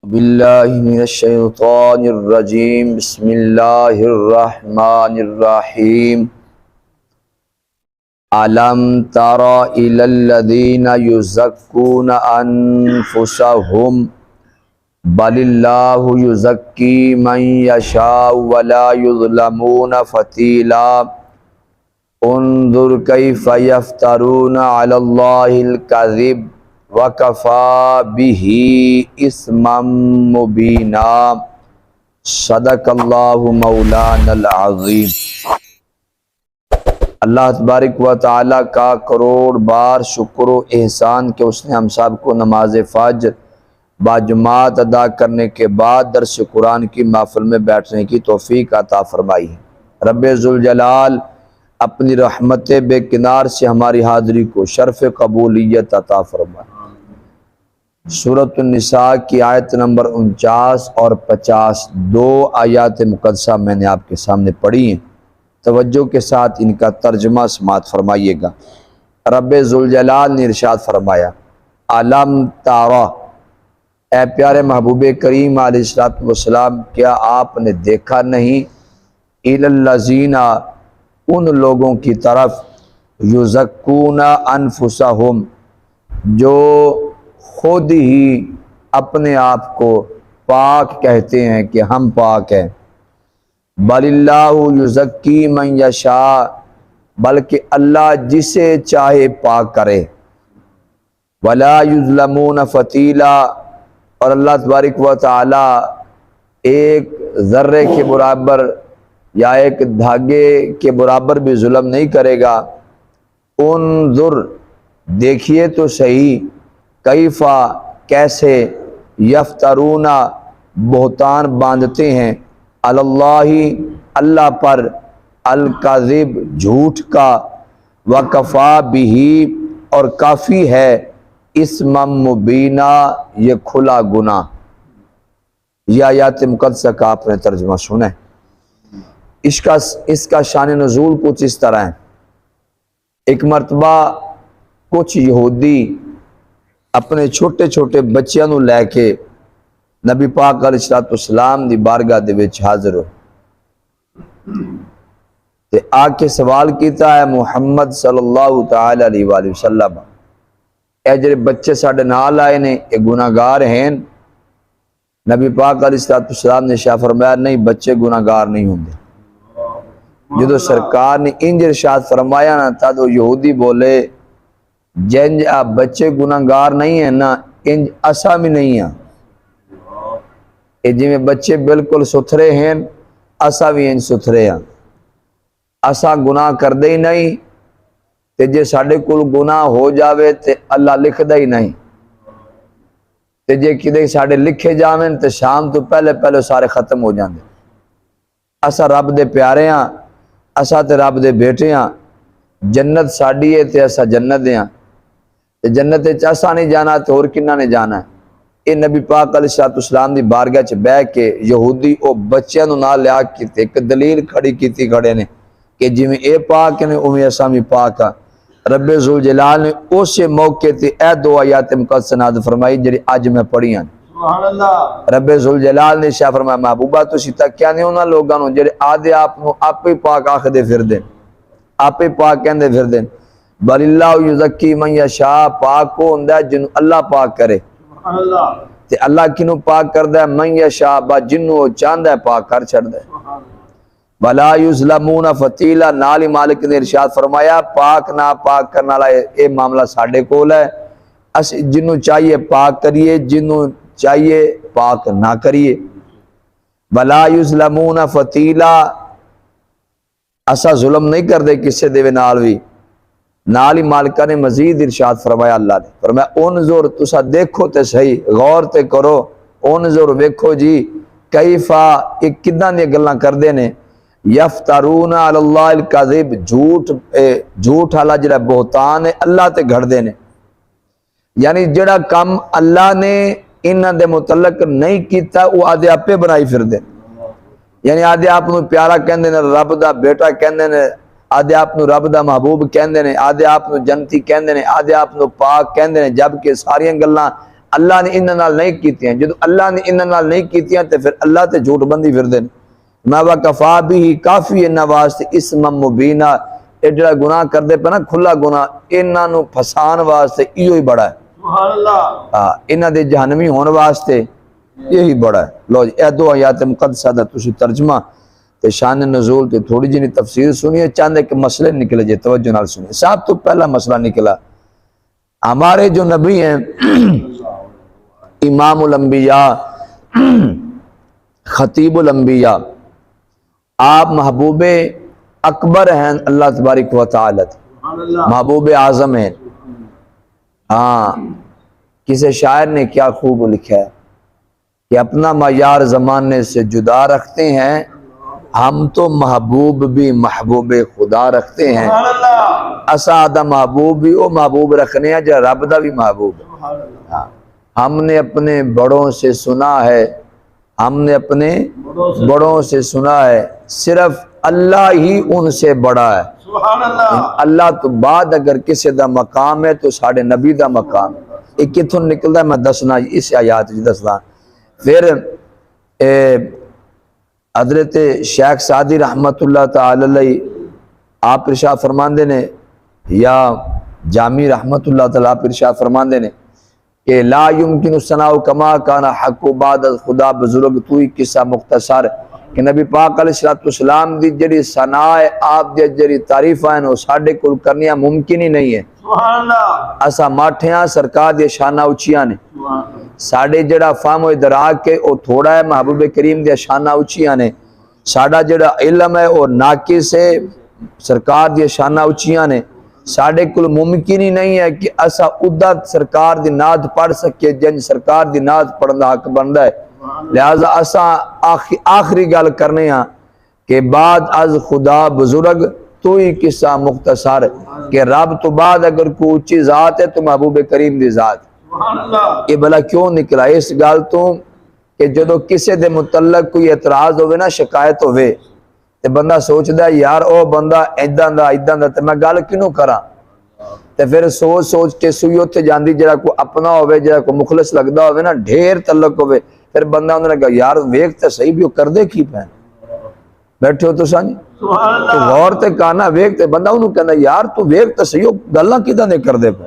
बिल्लाहि मिनश्शैतानिर्रजीम बिस्मिल्लाहिर्रहमानिर्रहीम। अलम तरा इलल्लज़ीना युज़क्कूना अनफुसहुम बलिल्लाहु युज़क्की मन यशाउ वला युज़लमूना फतीला। उन्ज़ुर कैफ़ यफ्तरूना अलल्लाहिल कज़िब वकफ़ा बिही इस्मम मुबीना। सदक़ल्लाहु मौलानल अज़ीम। अल्लाह तबारक व तआला का करोड़ बार शुक्र व एहसान कि उसने हम सब को नमाज फ़ज्र बाजमात अदा करने के बाद दर्स कुरान की महफ़िल में बैठने की तौफ़ीक अता फ़रमाई है। रब्बे ज़ुल जलाल अपनी रहमत बेकिनार से हमारी हाज़िरी को शर्फ़ कबूलियत अता फ़रमाए। सूरत निसा की आयत नंबर 49 और 50 दो आयात मुक़द्दसा मैंने आपके सामने पढ़ी हैं। तवज्जो के साथ इनका तर्जमा समात फरमाइएगा। रब्बे ज़ुल जलाल ने इरशाद फरमाया, अलम तारा, ए प्यारे महबूबे करीम अलैहिस्सलाम, क्या आपने देखा नहीं, इलल्लज़ीना, उन लोगों की तरफ, युज़क्कूना अनफुसहुम, जो खुद ही अपने आप को पाक कहते हैं कि हम पाक हैं। बलिल्लाहु युज़क्की मन यशा, बल्कि अल्लाह जिसे चाहे पाक करे। वला युज़लमून फतीला, और अल्लाह तबारक व तआला एक ज़र्रे के बराबर या एक धागे के बराबर भी जुल्म नहीं करेगा। उन्ज़ुर, देखिए तो सही, कैफ़ा, कैसे, यफ्तरूना, बहुतान बांधते हैं, अलल्लाहि, अल्लाह पर, अल काज़िब, झूठ का, वकफ़ा बिही, और काफ़ी है, इस्मम मुबीना, ये खुला गुनाह। यह आयत मुक़द्दसा का आपने तर्जुमा सुना है। इसका शान नुज़ूल कुछ इस तरह है। एक मरतबा कुछ यहूदी अपने छोटे छोटे बच्चों को लैके नबी पाक अलैहिस्सलाम दी बारगाह दे विच हाज़र हो ते आके सवाल किया है, मुहम्मद सल्लल्लाहु तआला अलैहि वसल्लम, ए जिहड़े बच्चे साडे नाल आए ने ये गुनाहगार हैं? नबी पाक अलैहिस्सलाम ने शाह फरमाया, नहीं, बच्चे गुनाहगार नहीं होंगे। जो सरकार ने इंज इरशाद फरमाया ना, तो यहूदी बोले, जिंज आप बच्चे गुनाहगार नहीं है ना, इंज असा भी नहीं है। जिमें बच्चे बिल्कुल सुथरे हैं, असा भी इंज सुथरे हैं। असा गुनाह करते ही नहीं, ते जे साडे कोल गुनाह हो जावे ते अल्लाह लिखदा ही नहीं, ते जे किदे साडे लिखे जावें ते शाम तो पहले पहले सारे खत्म हो जाते। असा रब दे प्यारे हाँ, असा ते रब दे बेटे हाँ, जन्नत साडी है ते असा जन्नत दे हाँ, ते जन्नत च असा नहीं जाना तो होर किन्ना ने जाना है। ये नबी पाक अलैहिस्सलाम दी बारगाह च बह के यहूदी ओ बच्चों ना लिया कि एक दलील खड़ी की खड़े ने कि जिमें ये पाक ने उमें असा भी पाक हाँ। रब्बे ज़ुल जलाल ने उस मौके ते ए दो आयत मुक़द्दसा नाज़िल फरमाई जिहड़ी अज मैं पढ़ी हैं। रब्बे ज़ुल जलाल ने शाह फरमाया, महबूबा तुसीं तक्या नहीं उन्हां लोगां नूं जिहड़े आदे आप नूं आपे पाक आखदे फिरदे, आपे पाक कहंदे फिरदे। बलिल्लाहु युज़क्की मन यशा, पाक वो हुंदा जिन्नू अल्लाह पाक करे। ते अल्लाह किनू पाक करदा है? मन यशा, बा जिन्नू चाहंदा है पाक कर छड़दा है। वला युज़लमूना फतीला, नाल ही मालिक ने इरशाद फरमाया, पाक ना पाक करने वाला ये मामला साडे कोल है। अस जिन्नू चाहिए पाक करिए, जिन्नू चाहिए पाक ना करिए। वला युज़लमूना फतीला, असा जुल्म नहीं करते किसी दे नाल भी। नाल ही मालिका ने मजीद इरशाद फरमाया, अल्लाह ने फरमाया, उन्ज़ुर, तुसा देखो ते सही, गौर ते करो, उन्ज़ुर, वेखो जी, कैफा, ये किदां दी गल्लां करदे ने, यफ्तरूना अलल्लाहिल कज़िब, झूठ वाला जिहड़ा बहुतान है अल्लाह ते घड़दे ने। यानी जिहड़ा काम अल्लाह ने इन्हां दे मुतल्लक नहीं कीता वो आदे आपे बनाई फिरदे। यानी आदे आप नूं प्यारा कहंदे ने, रब दा बेटा कहंदे ने, आदे आप नूं रब दा महबूब कहंदे ने, आदे आप नूं जन्नती कहंदे ने, आदे आप नूं पाक कहंदे ने, जबकि सारियां गल्लां अल्लाह ने इन्हां नाल नहीं कीतियां। जो अल्लाह ने इन्हां नाल नहीं कीतियां ते फिर अल्लाह ते झूठ बंदी फिरदे ने। मैं वा कफा भी काफ़ी इन्हां वास्ते इस्म मुबीना, ये जिहड़ा गुनाह करदे पे ना खुला गुनाह, इन्हां नूं फसान वास्ते इहो ही बड़ा है। सुभान अल्लाह। हाँ, इन्हां दे जहन्नमी होने वास्ते यही बड़ा है। लो जी, ए दो आयात मुक़द्दसा दा तुसी तर्जमा ते शान नज़ूल ते थोड़ी जी तफसीर सुनिए, चंद एक मसले निकले जे, तवज्जो नाल सुनिए। सब तो पहला मसला निकला, हमारे जो नबी हैं इमामुल अंबिया, खतीबुल अंबिया, आप महबूबे अकबर हैं अल्लाह तबारक व तआला, महबूब आज़म हैं। हाँ, किसी शायर ने क्या खूब लिखा है कि अपना मयार ज़माने से जुदा रखते हैं, हम तो महबूब भी महबूब खुदा रखते हैं। असादा महबूब भी वो महबूब रखने हैं जो रब दा भी महबूब है। हाँ, हमने अपने बड़ों से सुना है, हमने अपने बड़ों से सुना है, सिर्फ अल्लाह ही उनसे बड़ा है। अल्लाह तो बाद अगर किसी दा मकाम है तो साढ़े नबी दा मकाम है। एक किथों निकलता है मैं दसना, इस आयात दसना। फिर हजरत शेख सादी रहमतुल्लाह तआला अलैहि आप इरशाद फरमांदे ने, या जामी रहमतुल्लाह तआला आप इरशाद फरमांदे ने कि ला युमकिनु सनाउ कमा काना हक़्क़ु बाद खुदा बुजुर्ग तू ही किस्सा मुख्तसर, कि नबी पाक अलैहिस्सलाम दी जड़ी सना है, आप दी जड़ी तारीफां हैं, वो साडे कोल करनिया मुमकिन ही नहीं है। असा माठिया सरकार दी शाना उचियां ने, साडे जड़ा फाम दराग के वो थोड़ा है, महबूब करीम दी शाना उचियां ने। साडा जड़ा इल्म है वो नाकिस है, सरकार दी शाना उचियां ने। साडे कोल मुमकिन ही नहीं है कि असा उदा सरकार दी नात पढ़ सके जंज सरकार दी नात पढ़न दा हक बनदा है। लिहाजा असा आखिरी गल करने के बाद अज खुदा बुजुर्ग तू ही किस्सा मुख्तसर, के रब तो बाद अगर कोई ऊंची जात है तो महबूब करीम दी जात। ये भला क्यों निकला इस गल तो कि जो किसी दे मुतल्लक कोई एतराज होवे ना, शिकायत होवे, ते बंदा सोचदा यार ओ बंदा इदां दा ते मैं गल किनू करा, ते फिर सोच सोच के सुई उत्थे जांदी। जरा को अपना होवे, जरा को मुखलिस लगदा होवे ना, ढेर तल्लक होवे, फिर बंदा उन्होंने कहा यार वेख तो सही भी करदे की पैन, बैठे हो तो सन तो गौर ते कहना वेख, ते बंदा उन्होंने कहना यार तू वेख तो सही गल्लां किदां दे करदे पे,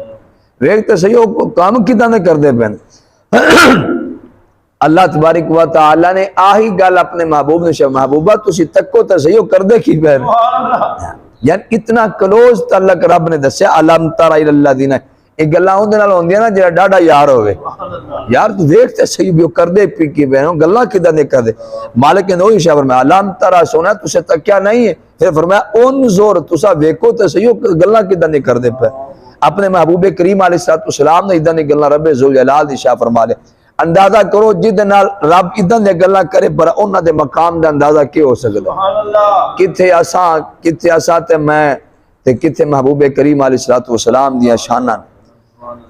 वेख तो सही काम किदां दे करदे पे। अल्लाह तबारक व तआला ने आही गल अपने महबूब ने, महबूबा तुसी तको तो सही करदे की पैन, यार इतना क्लोज तलक रब ने दस्या। अलम तरा इलल्लज़ीना, एक गल्लां उहदे नाल होंदियां ना जेड़ा डाडा यार होवे, यार तू देख ते सही भी करदे पी की बहनो गल्लां किदां दे करदे। मालिक ने ओही शब्द में अलम तरा सोना तुसे तक्या नहीं है, फिर फरमाया उनजुर तुसा वेखो ते सही गल्लां किदां दे करदे पे। अपने महबूब करीम अलैहिस्सलाम ने इदां दी गल्लां रब जुल जलाल दी शाह फरमा ले। अंदाजा करो जिद नाल रब इदां दी गल्लां करे पर उन्हां दे मकाम दा अंदाजा की हो सकदा। किथे असा ते मैं ते किथे महबूब करीम अलैहिस्सलाम दी शानां।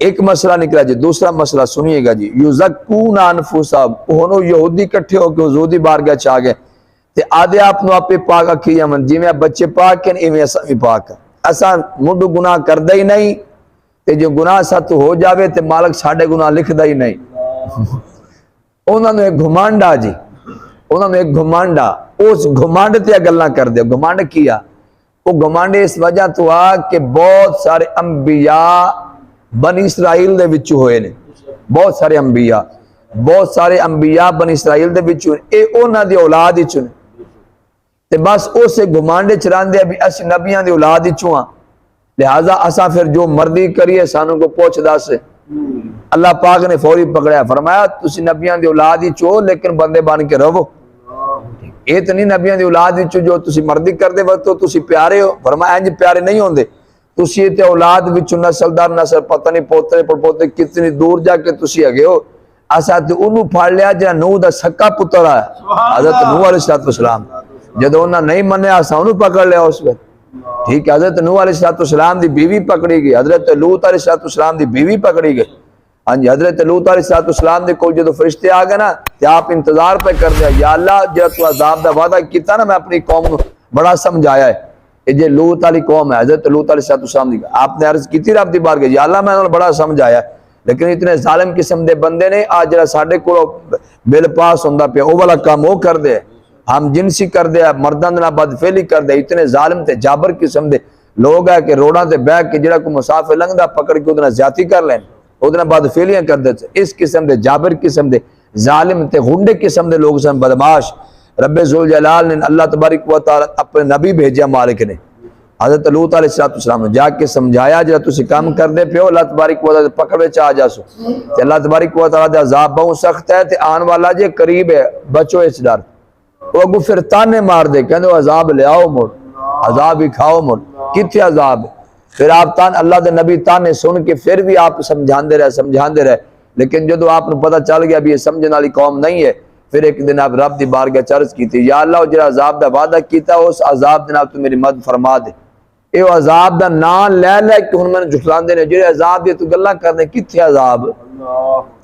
एक मसला निकला जी। दूसरा मसला सुनिएगा जी, युज़क्कूना अनफुसहुम, हुण यहूदी इकट्ठे होकर हुजूर दी बारगाह च आ गए ते आदे आप नु आपे पाक आखी जावन, जिवें बच्चे पाक हैं इवें असा भी पाक है। असा मुंड गुनाह करदा ही नहीं, ते जो गुनाह सातों हो जावे ते मालिक साडे गुनाह लिखदा ही नहीं। उन्हां नूं एक घुमंड आ जी, उन्हां नूं एक घुमंड आ, उस घुमंड ते गल्लां करदे। घुमंड की आ? वो घुमंड इस वजह तो आ कि बहुत सारे अंबिया बनी इसराइल दे विच होए ने, बहुत सारे अंबिया बनी इसराइल दे विच ए उन्हां दी औलाद विच ने, ते बस उस घुमंड च रहिंदे भी असीं नबियां दी औलाद विचों आ, लिहाजा असा फिर जो मर्जी करिए सानू को पूछ दस। अल्लाह पाक ने फौरी पकड़या, फरमाया तुसी नबियां दी औलाद विच हो लेकिन बंदे बन के रहो। ये तो नहीं नबियां दी औलाद विच जो तुसी मर्जी करदे वक्त तो तुसी प्यारे हो, फरमाया इंज प्यारे नहीं होंदे तुसी ते औलाद विच नस्लदार नस्ल पता नहीं पोते पड़पोते कितनी दूर जाके तुसी हगे हो। असा ते उन्होंने फड़ लिया जो नूह दा सक्का पुत्र है हजरत नूह अलैहिस्सलाम, जदों उन्हें नहीं मन्या असा उन्होंने पकड़ लिया उस वक्त। ठीक है, हजरत नूह अलैहिस्सलाम दी बीवी पकड़ी गई, हजरत लूत अलैहिस्सलाम दी बीवी पकड़ी गई। हाँ जी, हजरत लूत अलैहिस्सलाम दे कोल जो फरिश्ते आ गए ना ते आप इंतजार पे कर दिया, या अल्लाह जो तू अजाब दा वादा किया ना मैं अपनी कौम को बड़ा समझाया है। ये जो लूत वाली कौम है हजरत लूत अलैहिस्सलाम दी, आपने अर्ज की रब दी बारगाह या अल्लाह मैं बड़ा समझाया, लेकिन इतने जालिम किस्म के बंदे ने आज जरा साडे कोलों बिल पास होंदा पिया वो वाला काम वो कर दे, हम जिनसी कर दे, मर्दां दे नाल बदफेली कर दे। इतने जालिम ते जाबर किस्म के लोग है कि रोडां ते बैठ के जेड़ा कोई मुसाफिर लंघदा पकड़ के उहदे नाल ज्यादती कर लैन, उहदे नाल बदफेलियां कर दे। इस किस्म के जाबर किस्म के जालिम ते गुंडे किस्म के लोग सन, बदमाश। रब्बे जुल जलाल ने अल्लाह तबारक व तआला अपने नबी भेजा मालिक ने हज़रत लूत अलैहिस्सलाम ने जाके समझाया जरा तुसी काम करदे पियो अल्लाह तबारक व तआला पकड़ विच आ जासो ते अल्लाह तबारक व तआला दा अज़ाब बहुत सख्त है ते आने वाला जे करीब है, बचो इस डर। वो अगू फिर ताने मार दे, कहंदे अज़ाब ले आओ मुड़, अज़ाब ही खाओ मुड़, किथे अज़ाब। फिर आप तान अल्लाह दे नबी ताने सुन के फिर भी आप समझांदे रहे, लेकिन जो आपको पता चल गया भी ये समझने वाली कौम नहीं है, फिर एक दिन आप रब दी बारगाह च अर्ज की, या अल्लाह जो अज़ाब दा वादा कीता उस अज़ाब दे नाल तू मेरी मदद फरमा दे। ये अज़ाब दा नाम ले के हुण मैनूं झुठलांदे ने, जेड़े अज़ाब दी तू गल्लां करदे किथे अज़ाब,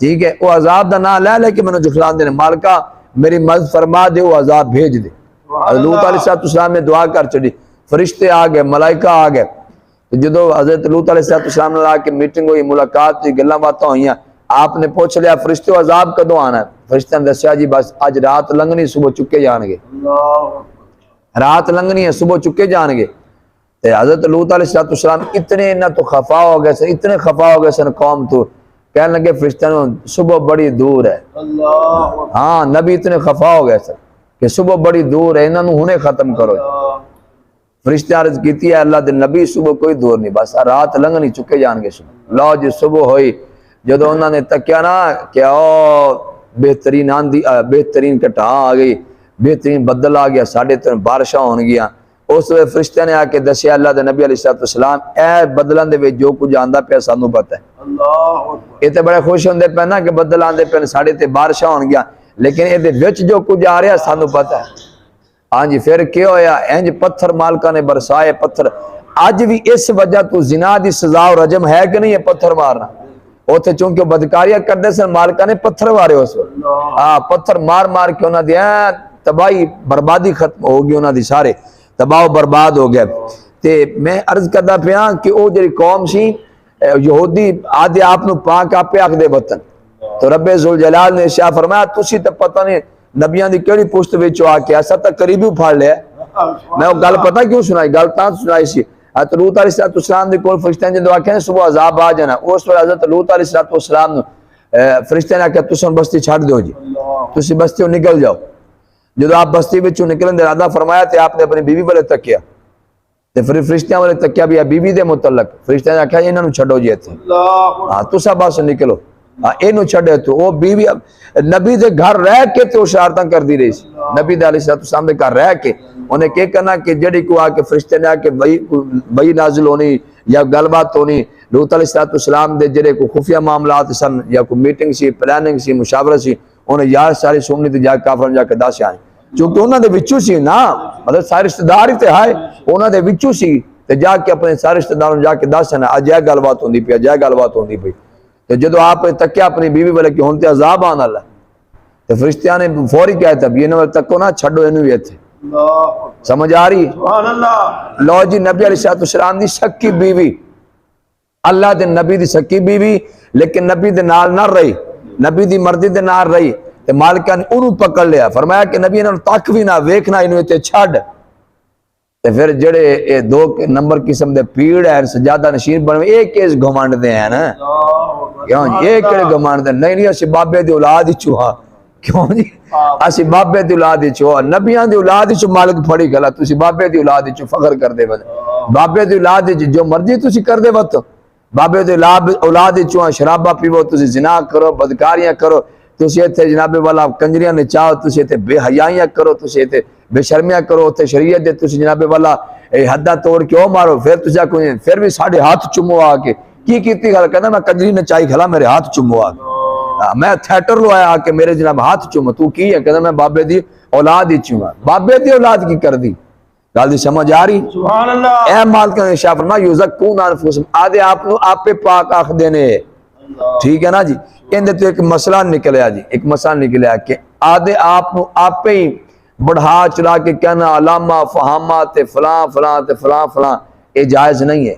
ठीक है, वो अज़ाब दा नाम ले के मैनूं झुठलांदे ने। मालिका मेरी मदद फरमा दे, वो अज़ाब भेज दे। लूत अलैहिस्सलाम ने दुआ कर छड़ी, फरिश्ते आ गए, मलाइका आ गए। जो हज़रत लूत अलैहिस्सलाम नाल आके मीटिंग हुई, मुलाकात हुई, गल्लां बातां होईयां, आपने पूछ लिया फरिश्ते अज़ाब कदों आना है? फरिश्ते ने दस्या जी बस अज रात लंघनी सुबह चुके जाएंगे, रात लंघनी है सुबह चुके जाएंगे। ते हज़रत लूत अलैहिस्सलाम इतने इन्हां तो खफा हो गए सन, इतने खफा हो गए सन कौम तो, कहने लगे फरिश्ते सुबह बड़ी दूर है। हाँ नबी इतने खफा हो गए सन कि सुबह बड़ी दूर है, इन्होंने हुणे खत्म करो। फरिश्ते अर्ज की है अल्लाह दे नबी सुबह कोई दूर नहीं, बस रात लंघनी चुके जाएंगे। लो जी सुबह हुई, जो उन्होंने तकिया ना क्या बेहतरीन आंधी, बेहतरीन घटा आ गई, बेहतरीन बदल आ गया, साढ़े 3 बारिशां हो गया। उस वे फरिश्ते ने आके दसिया अल्लाह दे नबी अलैहिस्सलाम ए बदलों दे विच जो कुछ आंदा पिया सानू पता है। ये तो बड़े खुश होंदे पे ना कि बदल आंदे पे, साढ़े 3 बारिशां हो गया, लेकिन ये विच जो कुछ आ रहा सानू पता है। हाँ जी फिर क्या होया, इंज पत्थर मालका ने बरसाए पत्थर। अज भी इस वजह तो जिना दी सजा और रजम है कि नहीं है पत्थर मारना। उथे चूंकि बदकारियां करते सन, मालका ने पत्थर मारे उस वक्त। हाँ पत्थर मार मार के उन्होंने तबाही बर्बादी खत्म हो गई, उन्होंने सारे तबाह बर्बाद हो गए। ते मैं अर्ज करदा पिया कि वो जी कौम सी यहूदी आदे आप पाक आपे आखदे वतन, तो रब्बे जुल जलाल ने शाह फरमाया तुसी तो पता नहीं नबियां दी केड़ी पुश्त विच आके असा तो करीबी फड़ लिया। मैं वो गल पता क्यों सुनाई, गल तां सुनाई सी हज़रत लूत अलैहिस्सलाम दे कोल फरिश्ते ने जदों आख्या सुबह अज़ाब आ जाना, उस वेले हज़रत लूत अलैहिस्सलाम नूं फरिश्ते ने आख्या तुसीं बस्ती छड्ड दिओ जी, तुसीं बस्ती निकल जाओ। जो आप बस्ती विचों निकलने का इरादा फरमाया तो आपने अपनी बीवी वाले तकिया, तो फिर फरिश्तियां वाले तकिया भी बीवी के मुतलक फरिश्तियां ने आख्या इन्हों छड्डो जी इत्थे, हाँ तुसा बस निकलो, हाँ इनू छड्डे। तो वो बीवी नबी के घर रह के तो शरारतां करती रही, नबी अलैहिस्सलाम के घर रह के उन्हें क्या करना कि जड़ी को आके फरिश्ते ने आके बई नाजिल होनी या गलबात होनी, लूत अलैहिस्सलाम दे जेड़े को खुफिया मामलात सन या कोई मीटिंग सी, प्लानिंग सी, मुशावरा सी, उन्हें यार सारी सुननी तो जाके काफर जाके दस आए, क्योंकि उन्होंने विचू सी ना, मतलब सारे रिश्तेदार ही तो है, उन्होंने विचू सी ते जाके अपने सारे रिश्तेदारों जाके दस है ना अज यह गलबात होंदी पई, अज यह गलबात होंदी पई। तो जो आप तकिया अपनी बीवी वाले कि हुण ते अज़ाब आने वाला, तो फरिश्तियां ने फौरी कहता भी इन्होंने तको ना छड्डो इनू भी इत्थे। समझ आ रही? लो जी नबी अलैहिस्सलाम दी सक्की बीवी, अल्लाह दे नबी दी सक्की बीवी, लेकिन नबी दे नाल ना रही, नबी दी मर्जी दे नाल रही, ते मालिका ने उन्होंने पकड़ लिया, फरमाया कि नबी इन्होंने तक भी ना वेखना, इन्हों इत्थे छड्ड। ते फिर जेड़े ये 2 नंबर किस्म दे पीड़ है सजादा नशीन बने, एक केस घमंड दे हैं ना, क्यों ये केड़े घमंड दे? नहीं नहीं असीं बाबे दी औलाद ही चूहा, क्यों जी असीं बाबे दी औलाद ही चूहा, नबियां दी औलाद ही मालिक फड़ी गला, तुसीं बाबे दी औलाद ही फखर करदे वत, बाबे दी औलाद जो मर्जी तुसीं करदे वत, बाबे दी औलाद ही चूहा, शराबा पीवो, तुसीं जिना करो, बदकारियां करो, तुसीं इत्थे जनाबे वाला कंजरियां नचाओ, तुसीं इत्थे बेहयाइयां करो, तुसीं इत्थे बेशर्मियां करो, उत्थे शरीयत दे तुसीं जनाबे वाला हद्दां तोड़ के ओ मारो, फिर तुसीं आखो फिर भी साढ़े हाथ चुमो आके की कीती गल, कहंदा मैं कंजरी नचाई खला मेरे हाथ चुमो आके, मैं थिएटर लवाया आके मेरे जनाब हाथ चुमो, तू की है? कहंदा मैं बाबे दी औलाद ही चूहा। बाबे दी औलाद की करदी गल दी समझ आ रही? सुभान अल्लाह। ए मालिक ने शाह फरमाया युज़क्कून अनफुसहुम, आदे आप नु आपे पाक आखदे ने, ठीक है ना जी। इहदे तो एक मसला निकलिया जी, एक मसला निकलिया कि आदे आप नु आपे ही बढ़ा चला के कहना अलामा फहामा ते फलां फलां ते फलां फलां, ये जायज नहीं है,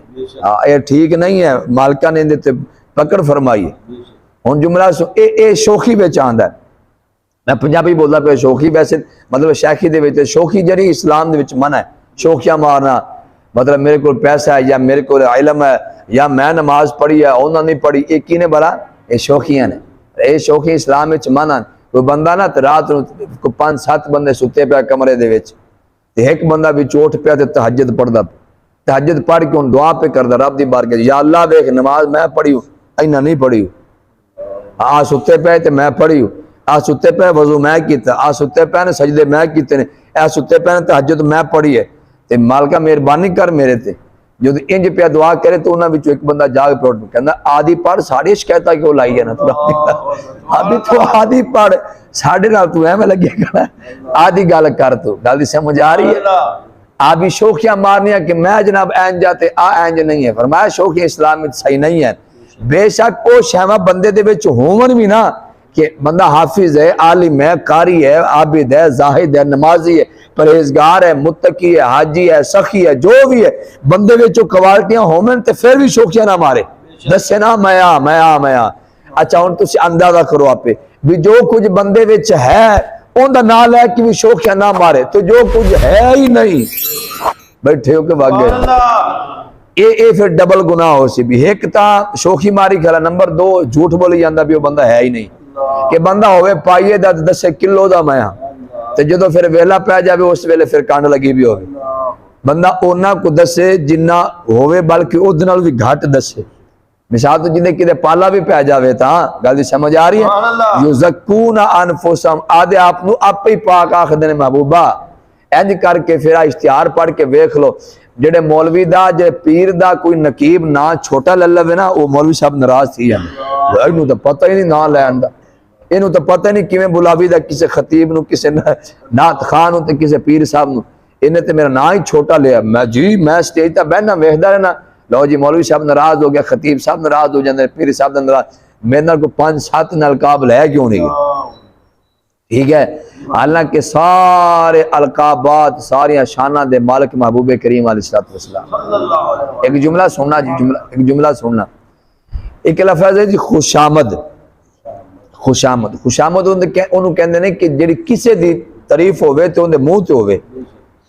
ये ठीक नहीं है। मालिका ने इहदे ते पकड़ फरमाइए। हुण जुमला ए शौखी विच आंदा है, मैं पंजाबी बोलदा पिया शौखी, वैसे मतलब शैखी दे विच शौखी जड़ी इस्लाम दे विच मना है, शौखियां मारना मतलब मेरे को पैसा है या मेरे को इलम है या मैं नमाज पढ़ी है उन्होंने नहीं पढ़ी, ये किने भला, ये शौखियां ने। ये शौखी इस्लाम विच मना। कोई बंदा ना तो रात को 5-7 बंदे सुते पिया कमरे दे विच ते एक बंदा भी उठ पिया ते तहज्जुद पढ़दा, तहज्जुद पढ़ के हुण दुआ पे करदा रब दी बारगाह, या अल्लाह देख नमाज मैं पढ़ी इन्ना नहीं पढ़ी, आ सुते पे ते मैं पढ़ी, आ सुते पे वजू मैं किया, आ सुते पे ने सजदे मैं किते ने, आ सुते पे ने तहज्जुद मैं पढ़ी है, ते मालका मेहरबानी कर मेरे ते। जो इंज पिया दुआ करे तो उन्होंने एक बंदा जाग पे उठ कहना आदि पढ़ सारी शिकायत क्यों लाई है ना तू, अभी तो आदि पढ़ साढ़े नाल तू एवं लगे करना, आदि गल कर, तू गल समझ आ रही है। आ भी शौखियां मारनिया कि मैं जनाब इंज आते आ इंज नहीं है, फरमाया शौखियां इस्लाम में सही नहीं है। बेशक वो शहवा बंदे दे विच होवन भी ना कि बंदा हाफिज है, आलिम है, कारी है, आबिद है, जाहिद है, नमाजी है, परहेजगार है, मुत्तकी है, हाजी है, सखी है, जो भी है बंदे विच क्वालिटियां होवन ते फिर भी शौखियां ना मारे, दसे ना मैं अच्छा हुण तुसीं अंदाजा करो आपे भी जो कुछ बंदे विच है उनका ना लैके भी शौखियां ना मारे तो जो कुछ है ही नहीं बैठे हो के वागे ये फिर डबल गुनाह हो सी भी। एक तो शौखी मारी खला, नंबर 2 झूठ बोली जाता भी वो बंदा है ही नहीं, कि बंदा होवे पाइए दा 10 किलो दा मैं ते जो फिर वेला पै जाए उस वेले फिर कंड लगी भी होवे, बंदा उन्ना को दसे जिन्ना होवे बल्कि उस नाल भी घट दसे। मिसाल तो जिन्हें किते पाला भी पै जावे तां गल समझ आ रही है। युज़क्कूना अनफुसहुम आदे आप नु आपे ही पाक आखदे ने महबूबा। इंज करके फिर इश्तिहार पढ़ के वेख लो, जेडे मौलवी दा जे पीर दा कोई नकीब ना छोटा ले लवे ना वो मौलवी साहब नाराज थी जांदे, इनू तो पता ही नहीं ना लैन दा, इनू तो पता नहीं किवें बुलावी दा, किसी खतीब नु, किसी नात खान नु ते किसी पीर साहब नु, इन्हें तो मेरा ना ही छोटा लिया। मैं जी मैं स्टेज तक बहना वेखदा रहना, लो जी मौलवी साहब नाराज हो गया, खतीब साहब नाराज हो जाते, पीर साहब नाराज, मेरे नाल को 5-7 अलकाब है क्यों नहीं गए, ठीक है। हालांकि सारे अलकाबात सारिया शाना दे मालिक महबूबे करीम अलैहिस्सलाम। एक जुमला सुनना जी, एक जुमला सुनना, एक लफ्ज़ है जी खुशामद। खुशामद खुशामद उन्होंने कहते हैं कि जी किसी की तारीफ होवे तो उनके मुँह से होवे,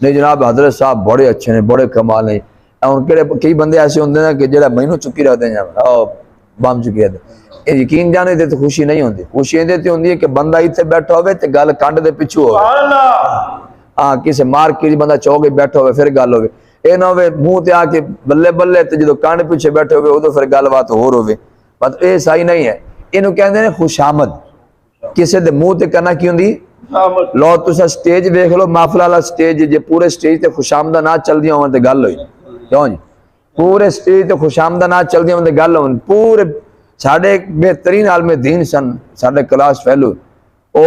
नहीं जनाब हजरत साहब बड़े अच्छे ने, बड़े कमाल ने। हम कई बंदे ऐसे होंगे ना कि जो मैनू चुकी रखते हैं, बम चुकी रहते, यकीन जाने दे तो खुशी नहीं होती, खुशी ये होती है कि बंदा इतने बैठा हो गल कंड के पिछू हो, हाँ किसी मार्केट बंदा चौक बैठा हो फिर गल हो, ये ना हो मुँह ते आके बल्ले बल्ले तो जो कंड पिछे बैठे हो उदो फिर गलबात होर हो, मतलब ये सही नहीं है। इनू कहते हैं खुशामद, किसी के मुँह ते करना की होंगी। लो तुसा स्टेज वेख लो, महफिल वाला स्टेज जे पूरे स्टेज ते खुशामदा ना चलदी होवन ते गल होई, क्यों जी पूरे स्टेज ते खुशामदा ना चलदी होवन ते गल होवन। पूरे साढ़े बेहतरीन आलमे दीन सन, साढ़े क्लास फेलो, ओ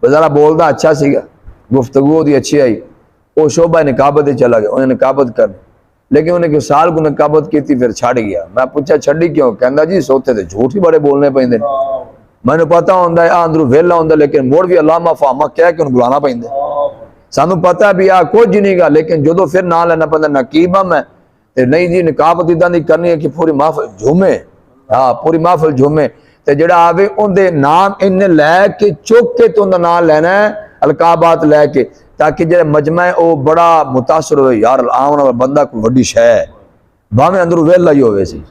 जरा बोलदा अच्छा सीगा, गुफ्तगू दी अच्छी आई, वो शोभा निकाबत चला गया, उन्हें निकाबत कर, लेकिन उन्हें कि साल को निकाबत की फिर छड़ गया। मैं पूछा छड़ी क्यों, कहंदा जी सोते ते झूठ ही बड़े बोलने पैंदे, मैंने पता होंदा है अंदरू वेला होंदा, लेकिन मोड़ भी अल्लामा फामा कह के बुलाना पैंदा, सानू पता भी आ कुछ नहीं गा, लेकिन जो फिर ना लेना पैंदा नकीब मैं ते नहीं जी निकाबत इदां दी करनी है कि पूरी महफिल झूमे, हाँ पूरी महफिल झूमे, ते जेड़ा आवे उनदे नाम इन्ने लैके चुक के तो उनदा नाम लेना है अलकाबात लैके, ताकि जो मजमा है वो बड़ा मुतासर हो, यार आने वाला बंदा कोई वड्डी शै है, भावें अंदरू वेला ही होवे सी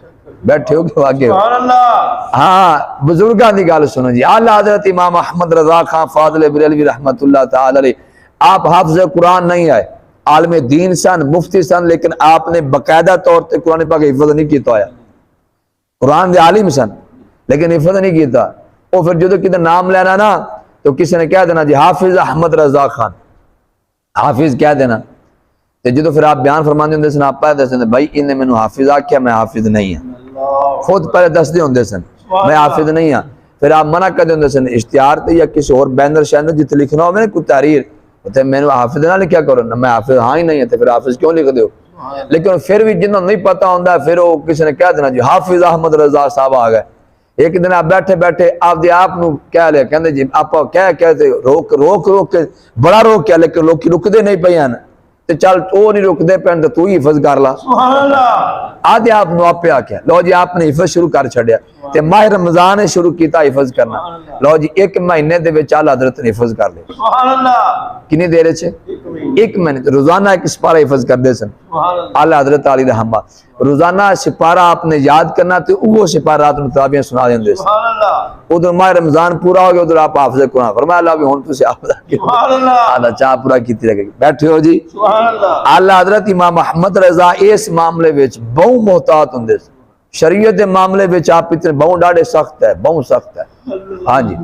बैठे हो के आगे। हाँ बुजुर्गों की गल सुनो जी, आला हज़रत इमाम अहमद रज़ा खान फाज़िल बरेलवी रहमतुल्लाह तआला अलैह, आप हाफ़िज़ कुरान नहीं आए, आलमे दीन सन, मुफ्ती सन, लेकिन आपने बाकायदा तौर पर कुरान पाक हिफ़्ज़ नहीं किया होया, कुरान दे आलिम सन लेकिन हिफ़्ज़ नहीं किया। वो फिर जो किधर नाम लेना ना तो किसी ने कह देना जी हाफिज़ अहमद रज़ा खान, हाफिज़ कह देना, तो जो फिर आप बयान फरमाते होंगे सन, आप पहले दसते भाई इन्हें मैनू हाफिज़ आख्या, मैं हाफिज़ नहीं हाँ, खुद पहले दसते होंगे सन मैं हाफिज़ नहीं हाँ, फिर आप मना करते होंगे सन इश्तिहार ते या किसी और बैनर शैनर जिते लिखना हो मैंने कोई तहरीर उत्थे मैनू हाफिज़ ना लिखा करो ना, मैं हाफिज़ हाँ ही नहीं है, तो फिर हाफिज़ क्यों लिख दो। लेकिन फिर भी जिन्होंने नहीं पता होंगे फिर वो किसी ने कह देना जी हाफिज़ अहमद रज़ा साहब आ गए। एक दिन आप बैठे बैठे आपदे आप नू कह लिया, कहते जी आप कह कहते रोक रोक रोक के बड़ा रोक क्या, लेकिन लोग रुकते नहीं पे हैं, ते चल वो नहीं रुकते पैन तो तू ही हिफज कर ला। आदे आप आपे आख्या लो जी आपने हिफज शुरू कर छड़िया ते माह रमजान ने शुरू किया हिफज करना। लो जी एक महीने दे विच आला हज़रत ने हिफज कर लिया। कितनी देर च? एक महीने। रोजाना एक सिपारा हिफज करते सन आला हज़रत अली रहमा। रोजाना सिपारा आपने याद करना तो वो सिपारा रात तरावियां सुना देंगे। उधर माह रमजान पूरा हो गया, उधर आप हाफिज़ कुरान फरमाया अल्लाह भी हुण तुसीं आला चाह पूरा कीती रहेगी। बैठे हो जी। आला हज़रत इमाम अहमद रज़ा इस मामले विच बहु मोहतात हुंदे सन। शरीयत के मामले में आप इतने बहु डाढ़े सख्त है, बहु सख्त है। हाँ जी।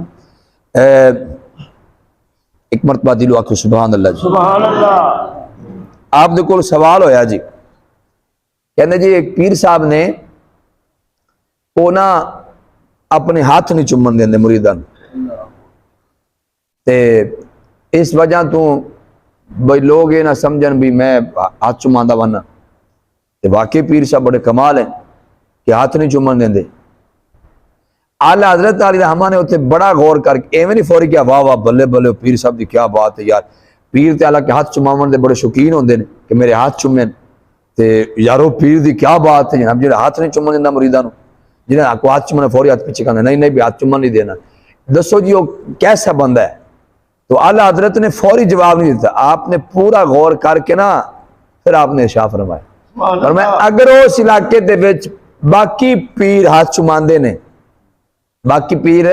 एक मरतबा दिलो आखो सुभान अल्लाह जी। सुभान अल्लाह। आप दे कोल सवाल होया जी, कहने जी एक पीर साहब ने वो ना अपने हाथ नहीं चुमन देंदे मुरीदां ते इस वजह तो भाई लोग ये ना समझन भी मैं हाथ चुमांदा वना ते वाकई पीर साहब बड़े कमाल है कि हाथ नहीं चुमन देंदे। आला हज़रत अली रहमा ने उत्थे बड़ा गौर करके एवं नहीं फौरी किया वाह वाह बल्ले बल्ले पीर साहब की क्या बात है यार। पीर ते हालांकि हाथ चुमावन दे बड़े शौकीन होंदे ने कि मेरे हाथ चुमेन ते यारो पीर की क्या बात है जनाब जो हाथ नहीं चुमन देंदा मुरीदां नूं, जिन्हें को हाथ चुमन फौरी हाथ पीछे कहना नहीं नहीं भी हाथ चुमन नहीं देना। दसो जी वो कैसा बंदा है? तो आला हज़रत ने फौरी जवाब नहीं दिता, आपने पूरा गौर करके ना फिर आपने इरशाद फरमाया और मैं अगर उस इलाके दे विच बाकी पीर हाथ चुमांदे ने, बाकी पीर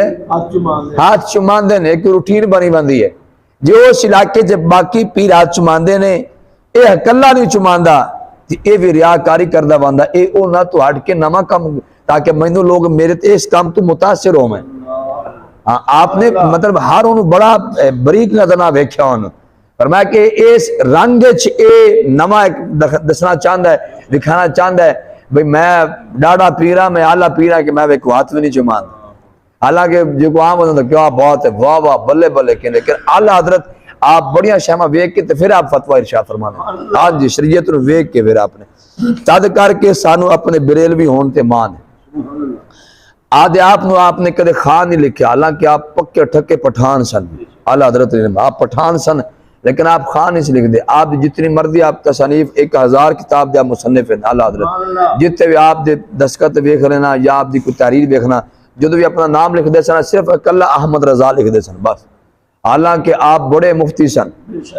हाथ चुमांदे ने, एक रूटीन बनी बंदी है जो उस इलाके च बाकी पीर हाथ चुमांदे ने यह कला नहीं चुमांदा ये भी रियाकारी करदा बंदा ये ना तो हट के नवा काम ताकि मैनू लोग मेरे ते इस काम तो मुतासिर हो। मैं हाँ आपने मतलब हर उन्होंने बड़ा बरीक नजर ना वेख्या उन्होंने पर मैं कि इस रंग नवा दसना चाहता है दिखाना चाहता है भाई मैं डाढ़ा पीरा मैं आला पीरा कि मैं वेखो हाथ भी नहीं चुमांदा। हालांकि जो आम होता क्या बात है वाह वाह बल्ले बल्ले के, लेकिन आला हज़रत आप बढ़िया शहमा वेख के फिर आप फतवा इरशाद फरमाने। हाँ जी शरीयत नूं वेख के फिर आपने तद करके सानू अपने बरेलवी होने ते मान है। आदे आपने कदे खान नहीं लिखा, हालांकि आप पक्के ठक्के पठान सन। आला हज़रत ने आप पठान सन लेकिन आप खान नहीं लिख दे। आप जितनी मर्जी आप तसनीफ 1000 किताब दे मुसन्निफ है आला हज़रत जितने भी आप दे दस्तखत वेख लेना या आप दी कोई तहरीर देखना जो भी अपना नाम लिखते सन सिर्फ अकल्ला अहमद रजा लिखते सन बस। हालांकि आप बड़े मुफ्ती सन,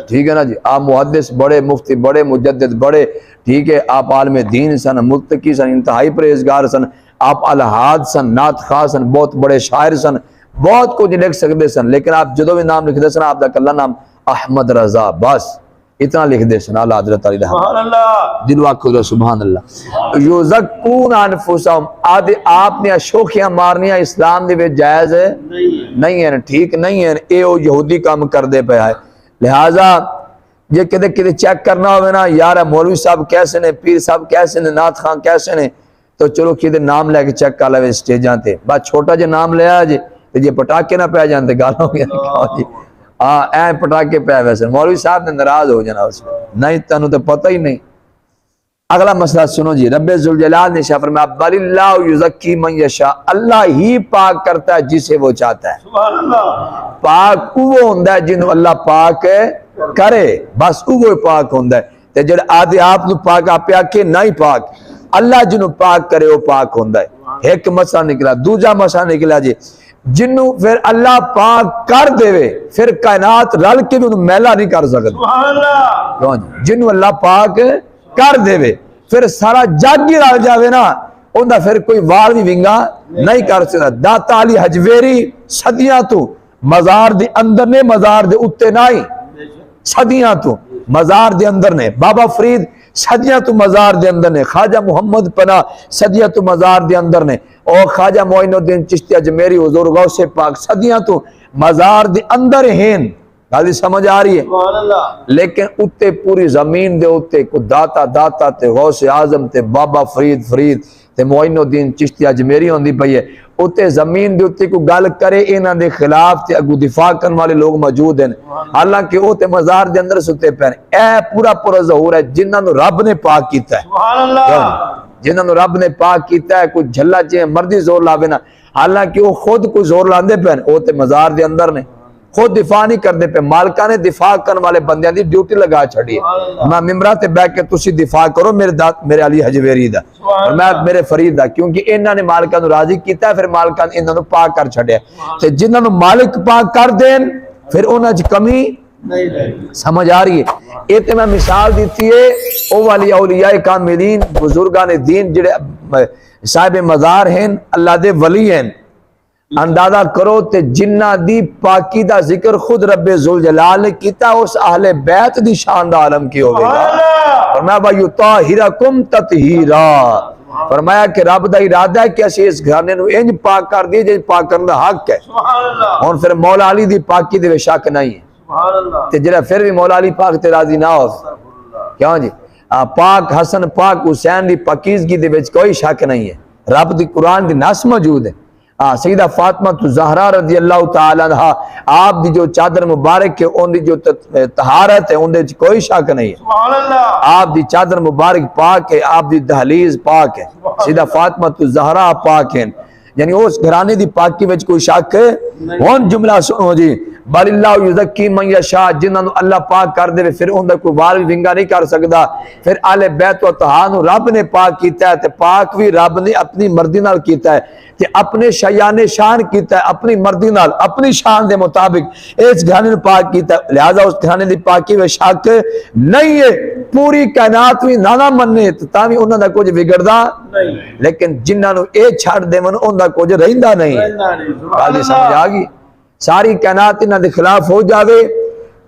ठीक है ना जी, आप मुहद्दिस बड़े मुफ्ती बड़े मुजद्दिद बड़े, ठीक है, आप आलम दीन सन मुत्तकी सन इंतहाई परहेजगार सन, आप अलहाद सन नात खा सन बहुत बड़े शायर सन बहुत कुछ लिख सकते सन। लेकिन आप जो भी नाम लिखते सन आपका कल्ला नाम अहमद रजा बस इतना लिख दे सन। आला हज़रत अली रहमा दिल वाक़ो सुभान अल्लाह। युज़क्कून अनफुसहुम आदि आपने शोखियां मारनियां इस्लाम दे विच जायज़ नहीं है, ठीक नहीं है, ये वो यहूदी काम करते पे है। लिहाजा जे किते किते चेक करना हो ना यार मौलवी साहब कैसे ने पीर साहब कैसे ने नाथ खान कैसे ने तो चलो कि नाम लैके चेक कर ले स्टेजा ते बस छोटा जो नाम लिया जे जे पटाके ना पै जाते गाल हो गया। हाँ ऐ पटाके पै वैसे मौलवी साहब ने नाराज हो जाना उसमें नहीं तेन तो पता ही नहीं। अगला मसला सुनो जी रब्बे जुल जलाल ने शाह फरमाया बलिल्लाहु युज़क्की मन यशा अल्लाह ही पाक करता है जिसे वो चाहता है। पाक वो होंदा है जिन्हों अल्लाह पाक करे बस वो पाक होंदा है ते जेड़ा आदि आप नु पाक आपे आके नहीं पाक अल्लाह जिन्हों पाक करे वो पाक होंदा है। एक मसला निकला। दूजा मसला निकला जी जिन्हों फिर अल्लाह पाक कर देवे फिर कायनात रल के भी उन्हें मैला नहीं कर सकती। जिन्हों अल्लाह पाक कर देवे फिर सारा जग ही रल जावे ना उनका फिर कोई वार भी विंगा नहीं कर सकता। दाता अली हजवेरी सदियां तू मजार दे अंदर ने मजार दे उत्ते नहीं सदियां तू मजार दे अंदर ने। बाबा फरीद सदियां तू मजार दे अंदर ने। ख्वाजा मुहम्मद पना सदियां तू मजार दे अंदर ने और ख्वाजा मोइनुद्दीन चिश्ती अजमेरी हुजूर गौसे पाक सदियां तू मजार दे अंदर हैं। गाली समझ आ रही है। लेकिन उत्ते पूरी जमीन दे उत्ते को दाता दाता ते गौसे आजम ते बाबा फरीद फरीद ते मोइनुद्दीन चिश्ती अजमेरी होंदी पई है। उत्ते जमीन दे उत्ते को गल करे इन्हां दे खिलाफ ते अगू दिफा करने वाले लोग मौजूद हैं। हालांकि वो ते मजार दे अंदर सुते पे ए पूरा पूरा ज़हूर है जिन्हां नु रब ने पाक कीता है। सुभान अल्लाह। जिन्हां नु रब ने पाक कीता है कोई झल्ला जे मर्जी जोर लावे ना हालांकि वो खुद को जोर लांदे पे वो ते मजार दे अंदर ने। खुद दिफा नहीं करते पे, मालका ने दिफा करने वाले बंदियां दी ड्यूटी लगा छड़ी है। मैं मिंबरा ते बैठ के तुसी दिफा करो मेरे अली हजवेरी दा और मैं मेरे फरीद दा, क्योंकि इन्हां ने मालका नु राजी कीता, फिर मालका ने इन्हां नु पाक कर छड़िया। ते जिन्हां नु मालिक पाक कर देन फिर उन्हां च कमी नहीं। समझ आ रही है? ये तो मैं मिसाल दी है ओ वाली औलिया कामिलीन बुजुर्गान दीन जिहड़े साहिब मज़ार हैं, अल्लाह दे वली हैं। अंदाजा करो ते जिन्ना दी पाकी दा जिक्र खुद रब्बे जुल जलाल ने कीता, उस अहले बैत दी शान दा आलम की होवेगा। फरमाया वयुताहिरकुम ततहीरा, फरमाया कि रब दा इरादा है कि असी इस घराने नु इंज पाक कर दिए जिस पाक करने दा हक है। और फिर मौला अली दी पाकी दे शक नहीं है ते जरा फिर भी मौला अली पाक ते राजी ना हो, क्यों जी? पाक हसन पाक हुसैन दी पाकीज़गी दे विच कोई शक नहीं है, रब दी कुरान दी नस मौजूद है। सईदा फातिमा ज़हरा रज़ी अल्लाह तआला अन्हा आप दी जो चादर मुबारक है उनकी जो तहारत है उनदे च कोई शक नहीं है। सुभान अल्लाह, आप दी चादर मुबारक पाक है, आप दी दहलीज पाक है, सईदा फातिमा ज़हरा पाक है, यानी उस घराने दी पाकी विच कोई शक हुन जुमला सुनो जी, बलिल्लाहु युज़क्की मन यशा, जिन्हां नूं अल्लाह पाक कर दे फिर उनदा कोई वाल भी विंगा नहीं कर सकदा। फिर आले बैत व तहार नूं रब ने पाक कीता है ते पाक भी रब ने अपनी मर्जी नाल कीता है ते अपने शयाने शान कीता है, अपनी मर्जी नाल अपनी शान दे मुताबिक इस घराने नूं पाक कीता है। लिहाजा उस घराने दी पाकी में शक नहीं है। पूरी कायनात भी ना मन्ने तां भी उन्हां दा कुछ बिगड़दा नहीं, लेकिन जिन्हां नूं ए छड़ देवन उनदा कुछ रहिंदा नहीं। गल समझ आ गई? सारी कायनात इन्हां दे खिलाफ हो जावे,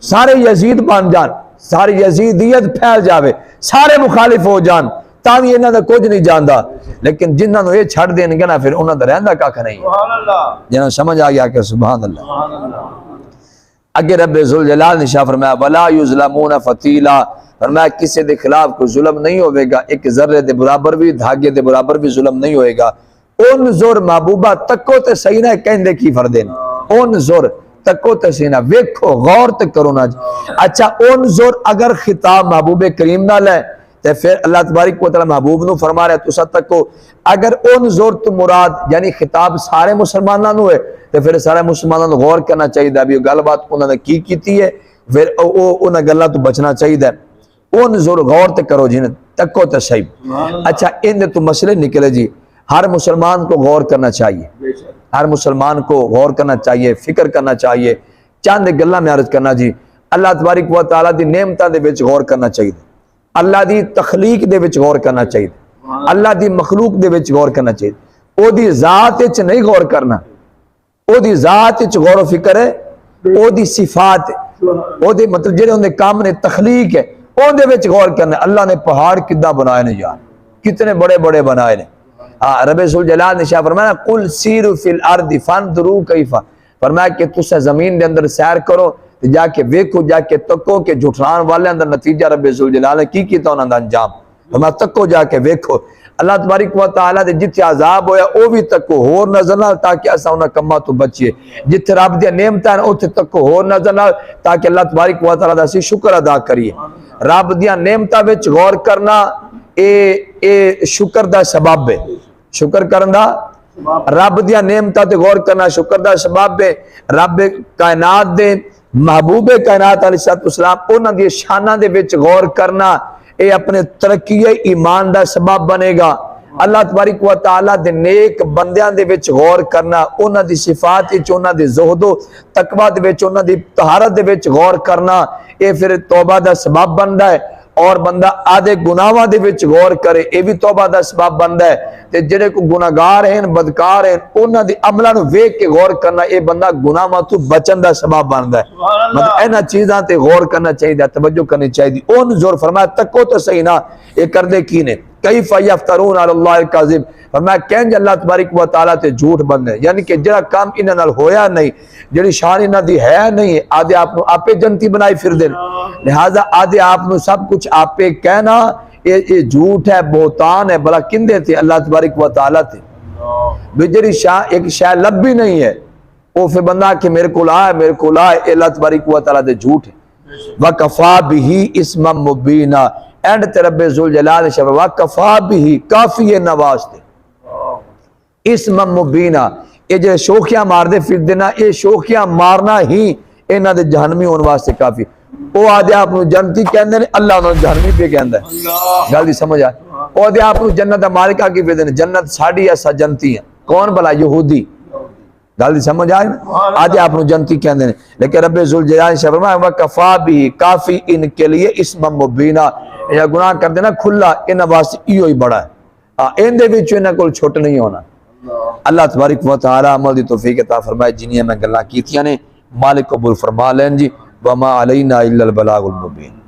सारे यजीद बन जान, सारी यजीदियत फैल जावे, सारे मुखालिफ हो जान, तां भी इन्हां दा कुछ नहीं जानदा, लेकिन जिन्हां नूं ये छड़ देणगे ना फिर उन्हां दा रहिंदा कख नहीं। सुभान अल्लाह, जिन्हां समझ आ गया कि सुभान अल्लाह। अगे रब्बे जुल जलाल ने शाह फरमाया वला युज़लमून फतीला, फरमाया किसी दे खिलाफ कोई जुल्म नहीं होवेगा, एक जर्रे दे बराबर भी धागे दे बराबर भी जुल्म नहीं होएगा। उन जोर महबूबा तको ते सही ना कहंदे की फरदे ने, उन जोर तको ते सही ना, वेखो गौर ते करो ना। अच्छा उन जोर अगर खिताब महबूबे करीम नाल है ते फिर अल्लाह तबारक व तआला महबूब नूं फरमा रहा है तुसा तको, अगर उन जोर तो मुराद यानी खिताब सारे मुसलमानां नूं है ते फिर सारे मुसलमानां नूं गौर करना चाहिए भी गलबात उन्होंने की कीती है, फिर उन्हां गल्लां तो बचना चाहिए। उन जोर गौर ते करो जी, तको ते सही। अच्छा इन तो मसले निकले जी, हर मुसलमान को गौर करना चाहिए, हर मुसलमान को गौर करना चाहिए, फिक्र करना चाहिए। चंद गल्लां मैं अर्ज करना जी, अल्लाह तबारक व तआला दी नेमतां दे विच गौर करना चाहिए, अल्लाह दी तखलीक दे विच गौर करना चाहिए, अल्लाह दी मखलूक दे विच गौर करना चाहिए। ओदी जात विच नहीं गौर करना, ओदी जात विच गौर फिक्र है, ओदी सिफात है, ओदे मतलब जेड़े उहदे काम ने तखलीक है उहदे विच गौर करना। अल्लाह ने पहाड़ किद्दां बनाए ने यार, कितने बड़े बड़े बनाए ने। हाँ रब्बे जुल जलाल ने शाह फरमाया कुल सीरु फिल अर्दि फंदुरू कैफा, फरमाया कि तुसा जमीन के अंदर सैर करो ते जाके वेखो, जाके तको कि झुठलाण वाले अंदर नतीजा रब्बे जुल जलाल ने की कीता उन्हां दा अंजाम। फरमाया तको जाके वेखो, अल्लाह तबारक व तआला दे जिथे अजाब होया ओ भी तको होर नजर ना, ताकि असां उन्हां कम्मां तो बचिए। जिथे रब दी नेमतां ने उथे तको होर नजर ना, ताकि अल्लाह तबारक व तआला दा असीं शुक्र अदा करिए। रब दी नेमतां विच गौर करना ए शुक्र दा सबब है, शुक्र करन दा, रब दिया नेमतां ते गौर करना शुक्र दा सबब है। रब कायनात दे महबूबे कायनात अलैहिस्सलाम उन्हां दी शानां दे विच गौर करना ये अपने तरक्की ईमान दा सबब बनेगा। अल्लाह तबारक व तआला दे नेक बंदियां दे विच गौर करना, उन्हां दी सिफात विच, उन्हां दे ज़ुहदो तकवा दे विच, उन्हां दी तहारत दे विच गौर करना, ये फिर तौबा दा सबब बनदा है। और बंदा आधे गुनाहां दे विच गौर करे ये भी तौबा दा सबब बनदा है। ते जेड़े को गुनाहगार हैं बदकार हैं उन्हां दी अमलां नूं वेख के गौर करना ये बंदा गुनाहां तो बचन दा सबब बनदा है। मतलब इन्हां चीज़ां ते गौर करना चाहिए, तवज्जो करनी चाहिए। उन जोर फरमाया तको तो सही ना, ये करदे की ने कैफ यफ्तरून अलल्लाहिल काज़िब, फरमाया कहंज अल्लाह तबारक व तआला ते झूठ बंदे, यानी कि जेड़ा काम इन्हां नाल होया नहीं, जेड़ी शान इन्हां दी है नहीं, आदे आप नूं आपे जनती बनाई फिरदे ने। लिहाजा आदे आप नूं सब कुछ आपे कहना ये झूठ है, बोहतान है। भला किंदे थे? अल्लाह तबारक व तआला थे। जेड़ी शाह एक शाह लभी नहीं है वो फिर बंदा कि मेरे को आए मेरे को आए, अल्लाह तबारक व तआला दे झूठ है। वकफा बिही इस्मम मुबीना, एंड ते रब्बे जुल जलाल शब वकफा बिही काफी है नवास्ते इस्मम मुबीना, ये जो शोखियां मारदे फिरदे ना, ये शोखियां मारना ही इन्हां दे जहन्नमी होने वास्ते काफी। वो आदे आप जन्नती कहंदे ने, अल्लाह उन्होंने जहन्नमी पे कहंदा है। गल दी समझ आए? वो आदे आप जन्नत दा मालिक आके फिरदे ने, जन्नत साडी असा जन्नती है। कौन भला? यहूदी। गल दी समझ आए? आदे आप जन्नती कहंदे ने, लेकिन रब्बे जुल जलाल ने फरमाया व कफा भी, काफी इनके लिए इस्म मुबीना, या गुनाह कर देना खुला इन्हां वास्ते इहो ही बड़ा है। इहदे विच इन्हां कोल छुट नहीं होना। अल्लाह तबारक व तआला अमल दी तौफीक अता फरमाए। जिन्नियां मैं गल्लां कीतियां ने मालिक कबूल फरमा लैन जी। वमा अलैना इल्लल बलागुल मुबीन।